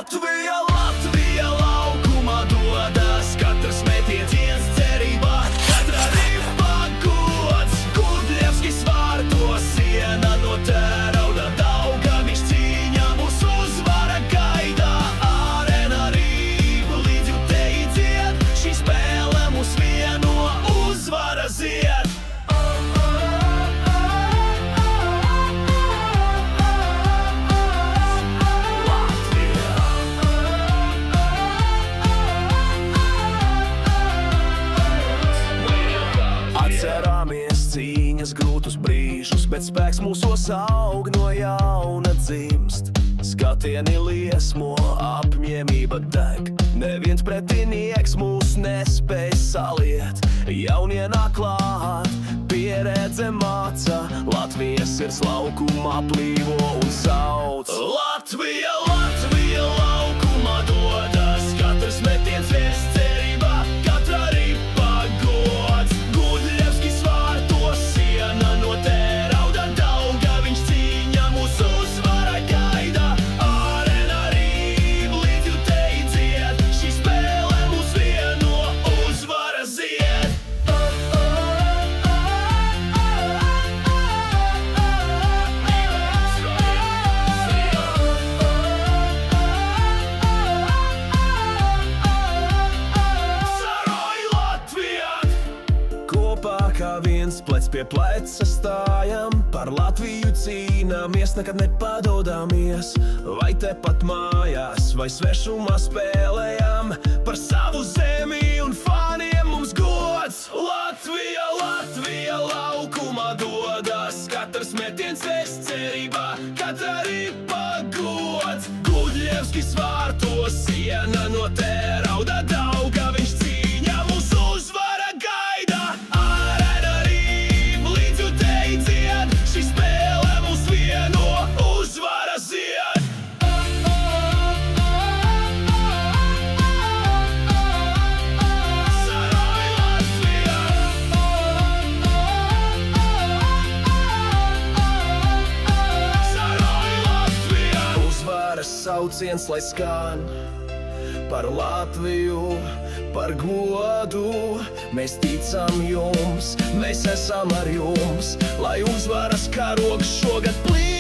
Latvija, Latvija laukumā dodas, katrs metiens cerībā, katra ripa gods. Gudļevskis vārtos, siena no tērauda Daugaviņš cīņā mūs uzvara gaida. Arēna Rīga līdz jutēji dzied, šī spēle mūs vieno, uzvara zied. Atcerāmies cīņas grūtus brīžus, bet spēks mūsos aug no jauna dzimst. Skatieni liesmo, apņēmība deg, neviens pretinieks mūs nespēj saliet. Jaunie nāk klāt, pieredze māca, Latvijas sirds laukumā plīvo un sauc. Latvija, Latvija laukumā dodas, katrs metiens vies cerībā, katra ripa gods. Gudļevskis vārtos, siena no tērauda Daugaviņš cīņā mūs uzvara gaida. Arēna Rīga līdz jutēji dzied, šī spēle mūs vieno, uzvara zied. Kopā kā viens plec pie pleca stājam, par Latviju cīnāmies, nekad nepadodāmies. Vai tepat mājās, vai svešumā spēlējam, par savu zemi un fāniem mums gods. Latvija, Latvija laukumā dodas, katrs metiens vies cerībā, katra ripa gods. Gudļevskis vārtos, siena no tērauda Daugaviņš cīņā mūs uzvara gaida. Arēna Rīga līdz jutēji dzied, šī spēle mūs vieno, uzvara zied. Saroj Latvija! Saroj Latvija! Uzvaras sauciens, lai skan par Latviju, par godu. Mēs ticam jums, mēs esam ar jums, lai uzvaras karogs šogad plīvo.